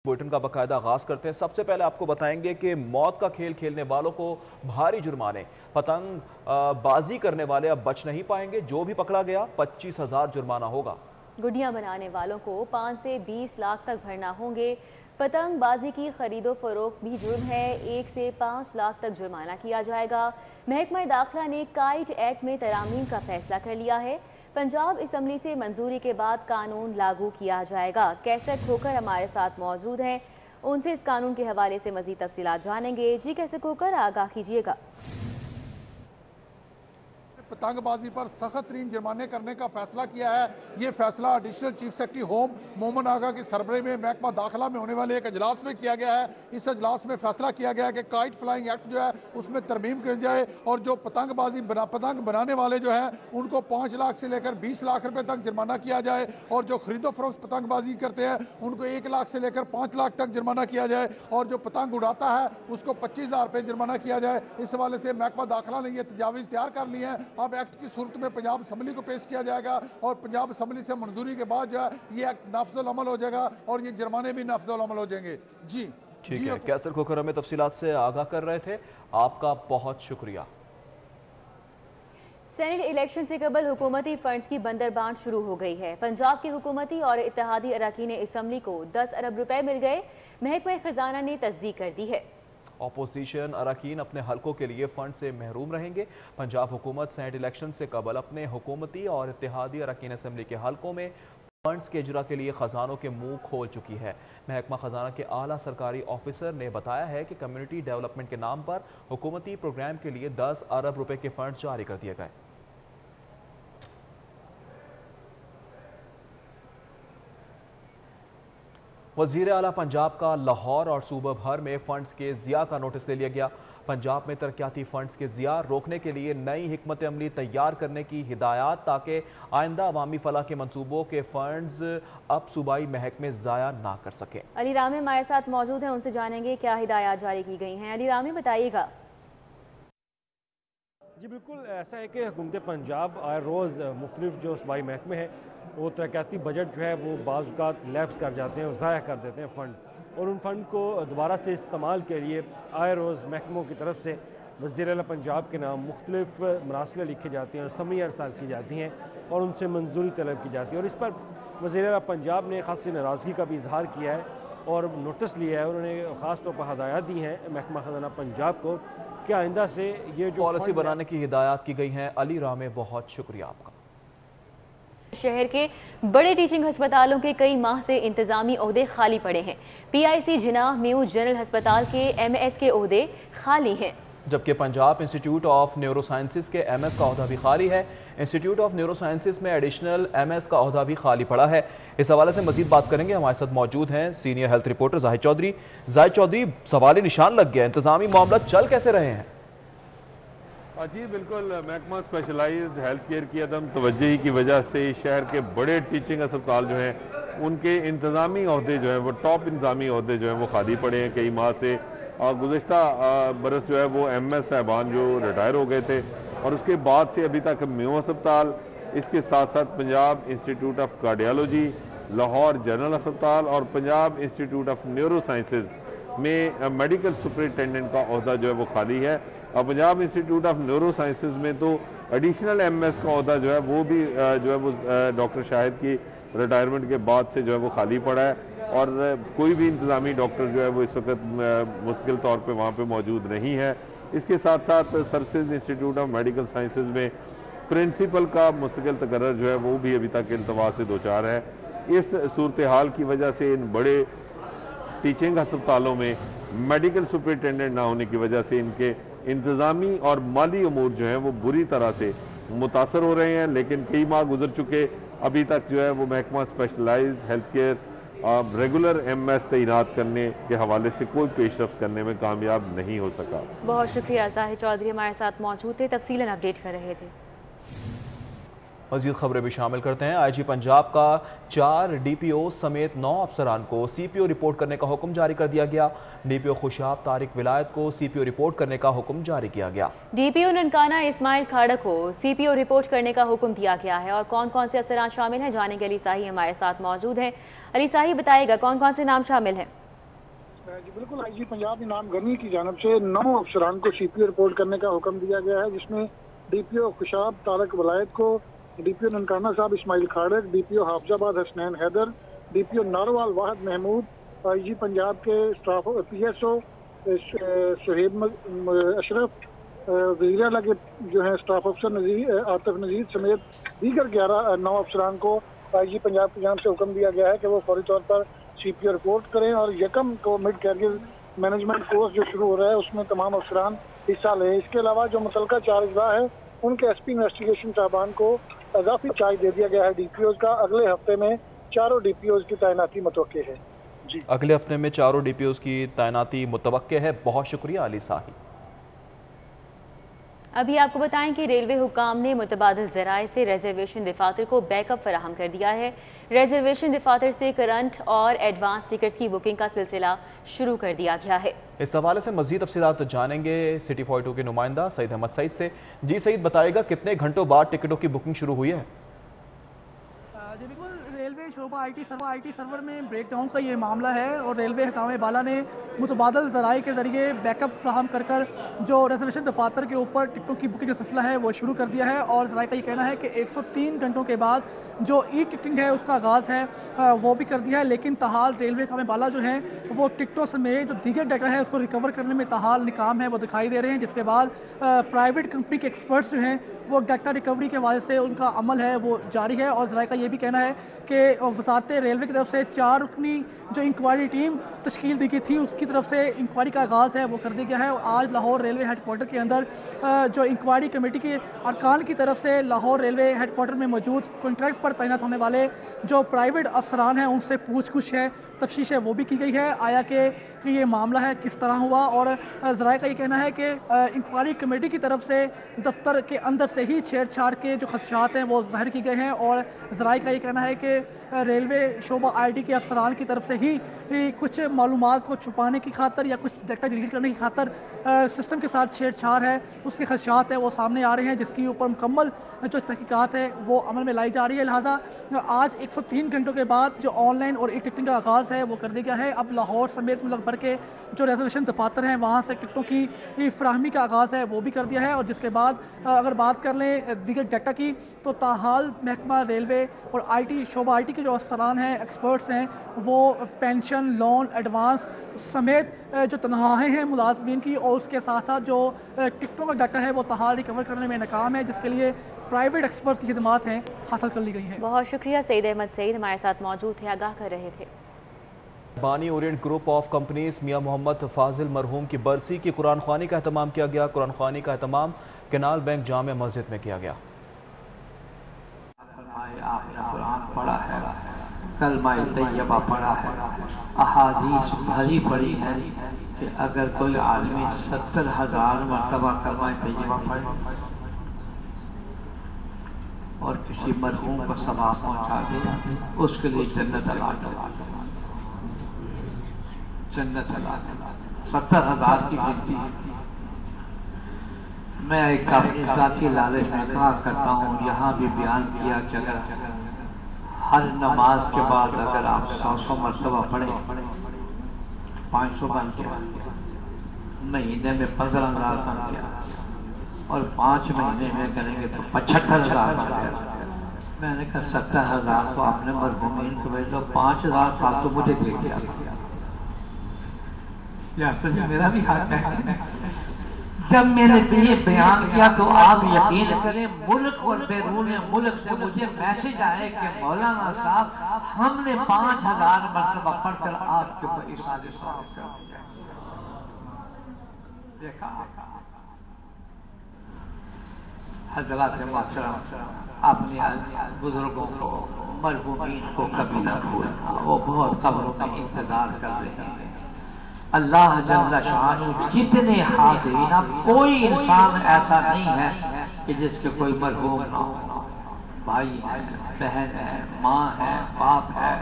Bulletin का बाकायदा आगाज करते हैं। सबसे पहले आपको बताएंगे कि मौत का खेल खेलने वालों को भारी जुर्माने, पतंग बाजी करने वाले अब बच नहीं पाएंगे। जो भी पकड़ा गया 25,000 जुर्माना होगा। गुड़िया बनाने वालों को 5 से 20 लाख तक भरना होंगे। पतंग बाजी की खरीदो फरोख्त भी जुर्म है, 1 से 5 लाख तक जुर्माना किया जाएगा। महकमा दाखिला ने काइट एक्ट में तरामीम का फैसला कर लिया है। पंजाब असम्बली से मंजूरी के बाद कानून लागू किया जाएगा। कैसर खोकर हमारे साथ मौजूद हैं, उनसे इस कानून के हवाले से मजीद तफसीलात जानेंगे। जी कैसर खोकर, आगाह कीजिएगा। पतंगबाजी पर सख्त तरीन जुर्माने करने का फैसला किया है। ये फैसला additional chief secretary home Mohammad Agha की सरबराही में महकमा दाखिला में होने वाले एक अजलास में किया गया है। इस अजलास में फैसला किया गया है कि काइट फ्लाइंग एक्ट जो है उसमें तरमीम की जाए और जो पतंग बनाने वाले जो है उनको 5 लाख से लेकर 20 लाख रुपए तक जुर्माना किया जाए और जो खरीदो फरोख्त पतंगबाजी करते हैं उनको 1 लाख से लेकर 5 लाख तक जुर्माना किया जाए और जो पतंग उड़ाता है उसको 25,000 रुपये जुर्माना किया जाए। इस हवाले से महकमा दाखिला ने यह तजावीज़ तैयार कर ली है। अब एक्ट की सूरत में पंजाब असम्बली को पेश किया जाएगा और पंजाब असम्बली से मंजूरी के बाद जो है ये एक्ट नाफिज़ुल अमल हो जाएगा और ये जुर्माने भी नाफिज़ुल अमल हो जाएंगे। जी ठीक है, कैसर खोकर हमें तफसीलात से आगाह कर रहे थे, आपका बहुत शुक्रिया। सेनेट इलेक्शन से कबल हुकूमती फंड्स की बंदरबांट शुरू हो गई है। पंजाब की हुकूमती और इत्तेहादी अरकान असम्बली को 10 अरब रुपए मिल गए। महकमा खजाना ने तस्दीक कर दी है। अपोजिशन अरकान अपने हलकों के लिए फंड से महरूम रहेंगे। पंजाब हुकूमत सेनेट इलेक्शन से कबल अपने हुकूमती और इत्तेहादी अरकान असम्बली के हलकों में फंड्स के इजरा के लिए खजानों के मुंह खोल चुकी है। महकमा खजाना के आला सरकारी ऑफिसर ने बताया है कि कम्युनिटी डेवलपमेंट के नाम पर हुकूमती प्रोग्राम के लिए 10 अरब रुपए के फंड्स जारी कर दिए गए। वज़ीर आला पंजाब का लाहौर और सूबा भर में फंड्स के ज़िया का नोटिस ले लिया गया। पंजाब में तरक्याती फंड्स के ज़िया रोकने के लिए नई हिकमत अमली तैयार करने की हिदायत ताकि आइंदा अवामी फलाह के मनसूबों के फंड्स अब सूबाई महकमे ज़ाया ना कर सकें। अली रामी हमारे साथ मौजूद हैं, उनसे जानेंगे क्या हिदायत जारी की गई हैं। अली रामी बताइएगा। जी बिल्कुल ऐसा है कि हुकूमत पंजाब आए रोज़ मुख्तलिफ जो सूबाई महकमे हैं वो तरक्याती बजट जो है वो बाज़ लैप्स कर जाते हैं और ज़ाया कर देते हैं फ़ंड और उन फ़ंड को दोबारा से इस्तेमाल के लिए आए रोज़ महकमों की तरफ से वज़ीर आला पंजाब के नाम मुख्तलिफ मरासले लिखे जाते हैं और असम्बली अरसाल की जाती हैं और उनसे मंजूरी तलब की जाती है और इस पर वज़ीर आला पंजाब ने ख़ासी नाराज़गी का भी इजहार किया है और नोटिस लिया है। उन्होंने ख़ास तौर पर हदायत दी हैं महकमा खजाना पंजाब को कि आइंदा से ये जो पॉलिसी बनाने की हिदायत की गई हैं। अली रामे बहुत शुक्रिया आपका। शहर के बड़े टीचिंग अस्पतालों के कई माह से इंतजामी ओहदे खाली पड़े हैं। PIC जिनाह म्यू जनरल अस्पताल के MS के ओहदे खाली हैं, जबकि Punjab institute of neuro sciences के MS का ओहदा भी खाली है। इंस्टीट्यूट ऑफ न्यूरो साइंसेज में एडिशनल MS का ओहदा भी खाली पड़ा है। इस हवाले से मजीद बात करेंगे, हमारे साथ मौजूद हैं senior health reporter Zahid Chaudhry. Zahid Chaudhry, सवाल निशान लग गया, इंतजामी मामला चल कैसे रहे हैं? जी बिल्कुल, महकमा स्पेशलाइज्ड हेल्थ केयर की अदम तवज्जोही की वजह से शहर के बड़े टीचिंग अस्पताल जो हैं उनके इंतज़ामी अहदे जो हैं वो टॉप इंतज़ामी अहदे जो हैं वो खाली पड़े हैं कई माह से। गुज़श्ता बरस जो है वो MS साहबान जो रिटायर हो गए थे और उसके बाद से अभी तक म्यू अस्पताल, इसके साथ साथ Punjab institute of cardiology, Lahore general अस्पताल और Punjab institute of neuro sciences में मेडिकल सुपरिटेंडेंट का ओहदा जो है वो खाली है। और Punjab institute of neuro sciences में तो एडिशनल MS का ओहदा जो है वो भी जो है वो डॉक्टर शाहिद की रिटायरमेंट के बाद से जो है वो खाली पड़ा है और कोई भी इंतज़ामी डॉक्टर जो है वो इस वक्त मुस्तकिल तौर पे वहाँ पे मौजूद नहीं है। इसके साथ साथ services institute of medical sciences में प्रिंसिपल का मुस्तकिल तकर्रर जो है वो भी अभी तक इल्तवा से दो चार है। इस सूरत हाल की वजह से इन बड़े टीचिंग अस्पतालों में मेडिकल सुपरिटेंडेंट ना होने की वजह से इनके इंतज़ामी और माली अमूर जो हैं वो बुरी तरह से मुतासर हो रहे हैं। लेकिन कई माह गुजर चुके, अभी तक जो है वो महकमा specialised health care regular MS तैनात करने के हवाले से कोई पेशरफ्त करने में कामयाब नहीं हो सका। बहुत शुक्रिया। जाहिद चौधरी हमारे साथ मौजूद थे, तफसीलन अपडेट कर रहे थे। मज़ीद खबरें भी शामिल करते हैं। IG पंजाब का 4 DPO समेत 9 अफसरान को CPO रिपोर्ट करने का हुक्म जारी कर दिया गया। DPO खुशाब तारिक विलायत को CPO रिपोर्ट करने का हुक्म जारी किया गया। DPO ननकाना इस्माइल खाड़ा को CPO रिपोर्ट करने का हुक्म दिया गया है और कौन कौन से अफसरान शामिल हैं जानेंगे। अली साही हमारे साथ मौजूद हैं। अली साही बताइएगा कौन कौन से नाम शामिल हैं? जी बिल्कुल, IG पंजाब इनाम गनी की जानब से 9 अफसरान को CPO रिपोर्ट करने का हुक्म दिया गया है, जिसमें DPO खुशाब तारक वलायत को, DPO ननकाना साहब इस्माइल खाड़क, DPO हाफजाबाद हसनैन हैदर, DPO नारोवाल वाहिद महमूद, IG पंजाब के स्टाफ PSO सुहेब अशरफ, वज़ीर के जो है स्टाफ अफसर आतिफ नज़ीर समेत दीगर 9 अफसरान को IG पंजाब की जानब से हुक्म दिया गया है कि वो फौरी तौर पर CPO रिपोर्ट करें और यकम को मिड कैरियर मैनेजमेंट कोर्स जो शुरू हो रहा है उसमें तमाम अफसरान हिस्सा लें। इसके अलावा जो मुतलका चार्जदा है उनके SP इन्वेस्टिगेशन साहबान को इजाफी चार्ज दे दिया गया है DPOs का। अगले हफ्ते में 4 DPOs की तैनाती मुतवक्के है। जी, अगले हफ्ते में 4 DPOs की तैनाती मुतवक्के है। बहुत शुक्रिया अली साही। अभी आपको बताएं कि रेलवे हुकाम ने मुतबादिल ज़राए से रिजर्वेशन दफातर को बैकअप फराहम कर दिया है। रिजर्वेशन दफातर से करंट और एडवांस टिकट्स की बुकिंग का सिलसिला शुरू कर दिया गया है। इस हवाले से मज़ीद तफसीलात जानेंगे सिटी 42 के नुमाइंदा सईद अहमद सईद से। जी सईद, बताएगा कितने घंटों बाद टिकटों की बुकिंग शुरू हुई है? जी बिल्कुल, रेलवे शोबा IT सर्वर में ब्रेकडाउन का ये मामला है और रेलवे हकाम बाला ने मुतबादल ज़राए के ज़रिए बैकअप फ्राहम कर जो रिजर्वेशन दफातर के ऊपर टिकटों की बुकिंग का सिलसिला है वो शुरू कर दिया है। और ज़राए का ये कहना है कि 103 घंटों के बाद जो टिकटिंग है उसका आगाज़ है वो भी कर दिया है, लेकिन ताहाल रेलवे हकाम बाला जो है वो टिकटों समेत जो दीगर डाटा है उसको रिकवर करने में ताहाल नाकाम है वो दिखाई दे रहे हैं, जिसके बाद प्राइवेट कंपनी के एक्सपर्ट्स जो हैं वो डाटा रिकवरी के हवाले से उनका अमल है वो जारी है। और ज़राए का ये भी कहना है कि वज़ारत रेलवे की तरफ से 4 रुकनी जो इंक्वायरी टीम तश्कील दी गई थी उसकी तरफ से इंक्वायरी का आगाज़ है वो कर दिया गया है। और आज लाहौर रेलवे हेडक्वार्टर के अंदर जो इंक्वायरी कमेटी के अरकान की तरफ से लाहौर रेलवे हेडक्वार्टर में मौजूद कॉन्ट्रैक्ट पर तैनात होने वाले जो प्राइवेट अफसरान हैं उनसे पूछ गुछ है, तफ्तीश है वो भी की गई है, आया कि ये मामला है किस तरह हुआ। और ज़राए का ये कहना है कि इंक्वायरी कमेटी की तरफ से दफ्तर के अंदर से ही छेड़छाड़ के जो खदशात हैं वो ज़ाहिर किए गए हैं। और ज़राए का ये कहना है कि रेलवे शोबा IT के अफसरान की तरफ से ही कुछ मालूमात को छुपाने की खातर या कुछ डाटा डिलीट करने की खातर सिस्टम के साथ छेड़छाड़ है, उसके खदशात हैं वो सामने आ रहे हैं, जिसके ऊपर मुकम्मल जो तहकीकात है वो अमल में लाई जा रही है। लिहाजा आज 103 घंटों के बाद जो ऑनलाइन और टिकटिंग का आगाज़ है वो कर दिया गया है। अब लाहौर समेत मुल्क भर के जो रिजर्वेशन दफातर हैं वहाँ से टिकटों की फ्राहमी का आगाज़ है वो भी कर दिया है। और जिसके बाद अगर बात कर लें दीगर डाटा की तो ताहाल महकमा रेलवे और IT शोबा IT के जो अफसरान हैं एक्सपर्ट्स हैं वो पेंशन लोन एडवांस समेत जो तनख्वाहें हैं मुलाजमीन की और उसके साथ साथ जो टिकटों का डाटा है वो ताहाल रिकवर करने में नाकाम है, जिसके लिए प्राइवेट एक्सपर्ट की खिदमात हैं हासिल कर ली गई हैं। बहुत शुक्रिया सईद अहमद सईद हमारे साथ मौजूद थे, आगाह कर रहे थे। बानी ओरिएंट ग्रुप ऑफ कंपनीज मियां मोहम्मद फाजिल मरहूम की बरसी की कुरान ख्वानी का एहतमाम किया गया। कुरान ख्वानी का एहतमाम कैनाल बैंक जामे मस्जिद में किया गया। आपने कुरान पढ़ा है, कलमा तैयबा पढ़ा है, अहादीस भरी पड़ी है कि अगर कोई आदमी 70,000 मरतबा कलमा तैयबा पढ़े और किसी मरहूम को सवाब पहुंचा दे उसके लिए जन्नत अला 70,000 की गिनती। मैं एक अपनी साथी लालच में कहा करता हूँ, यहाँ भी बयान किया कि अगर हर नमाज के बाद अगर आप 100 मरतबा पढ़े 500 बन गया, महीने में 15,000 बन गया और 5 महीने में करेंगे तो 75,000 बन गया। मैंने कहा 70,000 तो आपने मरहूमीन को भेज दो, 5,000 साल तो मुझे दे दिया। मेरा भी हाथ है। जब मैंने ये बयान किया तो आप यकीन करें मुल्क और बैरून मुल्क से मुझे मैसेज आए कि मौलाना साहब हमने 5,000 मरतबा पढ़कर आपके ऊपर इसाले सवाब कर दिया। देखा हज़रात मोहतरम अपने बुजुर्गों को मरहूमीन को कभी न भूलना, वो बहुत कब्रों का इंतजार कर रहे हैं। अल्लाह जल्ला शानु जितने हाज़रीन, कोई इंसान ऐसा नहीं है कि जिसके कोई मरहूम ना हो। भाई है, बहन है, माँ है, बाप है।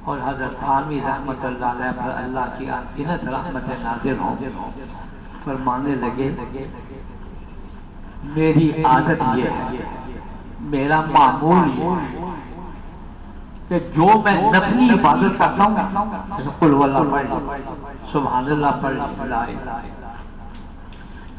और हज़रत थानवी रहमतुल्लाह अलैह पर अल्लाह की अनगिनत रहमतें नाज़िल हों, फरमाने लगे मेरी आदत ये है, मेरा मामूल ये है کہ جو میں نفلی عبادت کرتا ہوں جیسے قل واللہ پڑھ سبحان اللہ پڑھ لا الہ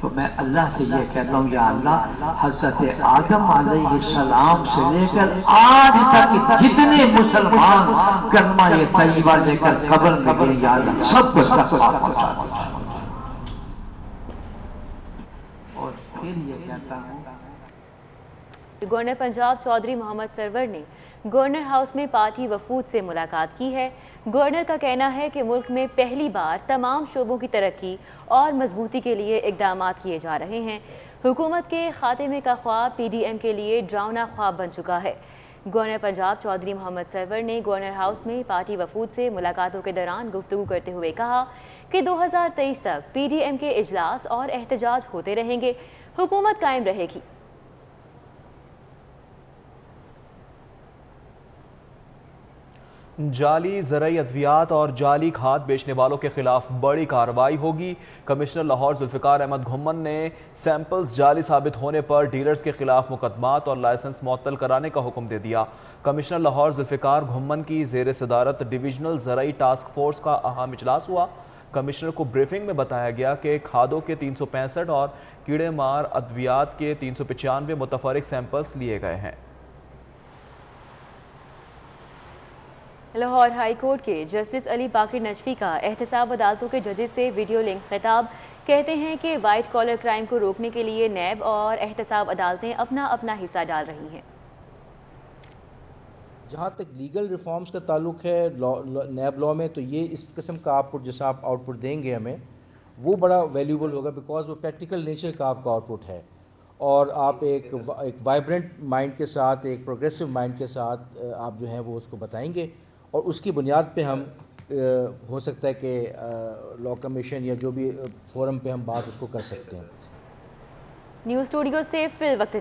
تو میں اللہ سے یہ کہتا ہوں یا اللہ حضرت آدم علیہ السلام سے لے کر آج تک جتنے مسلمان کلمہ طیبہ لے کر قبر میں گئے یا اللہ سب کو تقویٰ پہنچا دو اور پھر یہ کہتا ہوں گورنر پنجاب چودھری محمد سرور نے گورنر ہاؤس میں پارٹی وفود سے ملاقات کی ہے۔ گورنر کا کہنا ہے کہ ملک میں پہلی بار تمام شعبوں کی ترقی اور مضبوطی کے لیے اقدامات کیے جا رہے ہیں۔ حکومت کے خاتمے کا خواب پی ڈی ایم کے لیے ڈراؤنا خواب بن چکا ہے۔ گورنر پنجاب چودھری محمد سرور نے گورنر ہاؤس میں پارٹی وفود سے ملاقاتوں کے دوران گفتگو کرتے ہوئے کہا کہ 2023 تک پی ڈی ایم کے اجلاس اور احتجاج ہوتے رہیں گے، حکومت قائم رہے گی۔ جعلی زرعی ادویات اور جعلی کھاد بیچنے والوں کے خلاف بڑی کارروائی ہوگی۔ کمشنر لاہور ذوالفقار احمد گھمن نے سیمپلز جعلی ثابت ہونے پر ڈیلرز کے خلاف مقدمات اور لائسنس معطل کرانے کا حکم دے دیا۔ کمشنر لاہور ذوالفقار گھمن کی زیر صدارت ڈویژنل زرعی ٹاسک فورس کا اہم اجلاس ہوا۔ کمشنر کو بریفنگ میں بتایا گیا کہ کھادوں کے 365 اور کیڑے مار ادویات کے 395 متفرق سیمپلز لیے گئے ہیں۔ لاہور ہائی کورٹ کے جسٹس علی باقر نجفی کا احتساب عدالتوں کے ججز سے ویڈیو لنک خطاب، کہتے ہیں کہ وائٹ کالر کرائم کو روکنے کے لیے نیب اور احتساب عدالتیں اپنا حصہ ڈال رہی ہیں۔ جہاں تک لیگل ریفارمز کا تعلق ہے نیب لاء میں، تو یہ اس قسم کا آپ پٹ جیسا آپ آؤٹ پٹ دیں گے ہمیں وہ بڑا ویلیوبل ہوگا، بیکاز وہ پریکٹیکل نیچر کا آپ کا آؤٹ پٹ ہے، اور آپ ایک وائبرنٹ مائنڈ کے ساتھ، ایک پروگریسو مائنڈ کے ساتھ آپ جو ہیں وہ اس کو بتائیں گے، اور اس کی بنیاد پہ ہم ہو سکتا ہے کہ لاء کمیشن یا جو بھی فورم پہ ہم بات اس کو کر سکتے ہیں۔ نیوز اسٹوڈیو سے فی الوقت